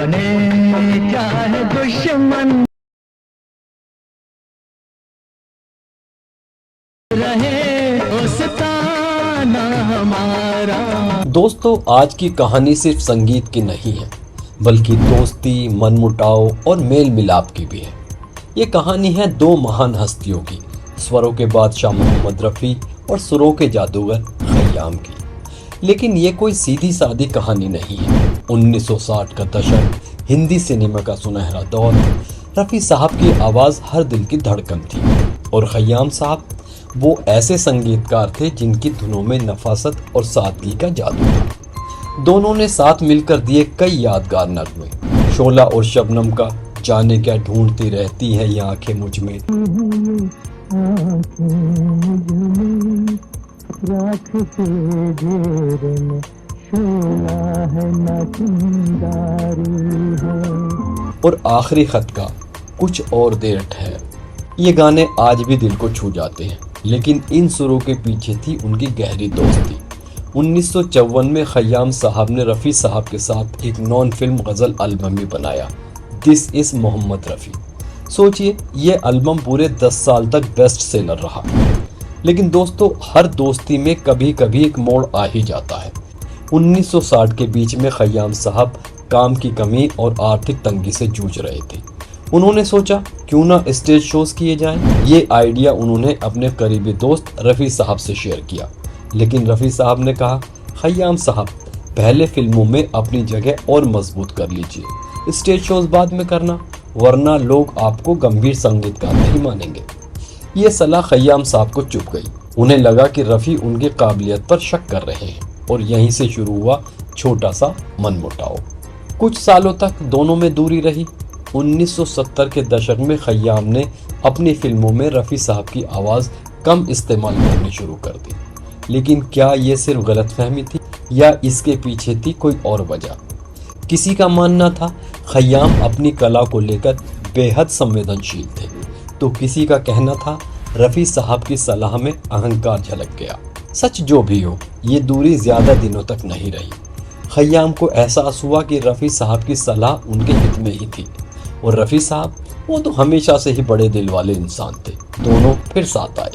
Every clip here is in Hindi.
बने चाहे दुश्मन रहे दोस्ताना हमारा। दोस्तों, आज की कहानी सिर्फ संगीत की नहीं है, बल्कि दोस्ती, मनमुटाव और मेल मिलाप की भी है। ये कहानी है दो महान हस्तियों की, स्वरों के बादशाह मोहम्मद रफ़ी और सुरों के जादूगर खयाम की। लेकिन ये कोई सीधी सादी कहानी नहीं है। 1960 का दशक, हिंदी सिनेमा का सुनहरा दौर। रफ़ी साहब की आवाज़ हर दिल की धड़कन थी और खयाम साहब वो ऐसे संगीतकार थे जिनकी धुनों में नफासत और सादगी का जादू था। दोनों ने साथ मिलकर दिए कई यादगार नगमे। शोला और शबनम का जाने क्या ढूंढती रहती है ये आंखें मुझ में, और आखिरी खत का कुछ और देर ठहर। ये गाने आज भी दिल को छू जाते हैं, लेकिन इन सुरों के पीछे थी उनकी गहरी दोस्ती। 1954 में खयाम साहब ने रफ़ी साहब के साथ एक नॉन फिल्म गज़ल एल्बम भी बनाया, दिस इज़ मोहम्मद रफ़ी। सोचिए, ये एल्बम पूरे 10 साल तक बेस्ट सेलर रहा। लेकिन दोस्तों, हर दोस्ती में कभी कभी एक मोड़ आ ही जाता है। 1960 के बीच में खयाम साहब काम की कमी और आर्थिक तंगी से जूझ रहे थे। उन्होंने सोचा क्यों ना स्टेज शोज किए जाएं। ये आइडिया उन्होंने अपने करीबी दोस्त रफ़ी साहब से शेयर किया, लेकिन रफ़ी साहब ने कहा, खयाम साहब, पहले फिल्मों में अपनी जगह और मजबूत कर लीजिए, स्टेज शोज बाद में करना, वरना लोग आपको गंभीर संगीतकार नहीं मानेंगे। ये सलाह खयाम साहब को चुभ गई। उन्हें लगा कि रफ़ी उनकी काबिलियत पर शक कर रहे हैं और यहीं से शुरू हुआ छोटा सा मनमुटाव। कुछ सालों तक दोनों में दूरी रही। 1970 के दशक में खयाम ने अपनी फिल्मों में रफ़ी साहब की आवाज़ कम इस्तेमाल करनी शुरू कर दी। लेकिन क्या ये सिर्फ गलतफहमी थी या इसके पीछे थी कोई और वजह? किसी का मानना था खयाम अपनी कला को लेकर बेहद संवेदनशील थे, तो किसी का कहना था रफ़ी साहब की सलाह में अहंकार झलक गया। सच जो भी हो, ये दूरी ज़्यादा दिनों तक नहीं रही। खयाम को एहसास हुआ कि रफ़ी साहब की सलाह उनके हित में ही थी और रफ़ी साहब वो तो हमेशा से ही बड़े दिल वाले इंसान थे। दोनों फिर साथ आए।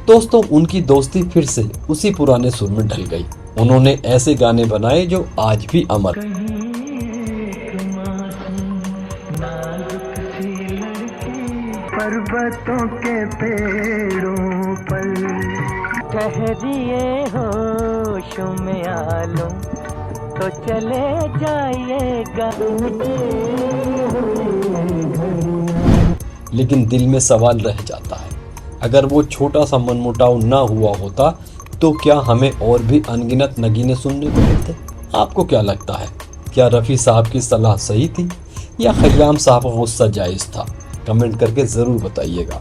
दोस्तों, उनकी दोस्ती फिर से उसी पुराने सुर में ढल गई। उन्होंने ऐसे गाने बनाए जो आज भी अमर। पर्वतों के पेड़ों पर ठहरिए होश में आलो तो चले जाइएगा। लेकिन दिल में सवाल रह जाता है, अगर वो छोटा सा मनमुटाव ना हुआ होता तो क्या हमें और भी अनगिनत नगीने सुनने को मिलते? आपको क्या लगता है, क्या रफ़ी साहब की सलाह सही थी या खयाम साहब का गुस्सा जायज़ था? कमेंट करके ज़रूर बताइएगा।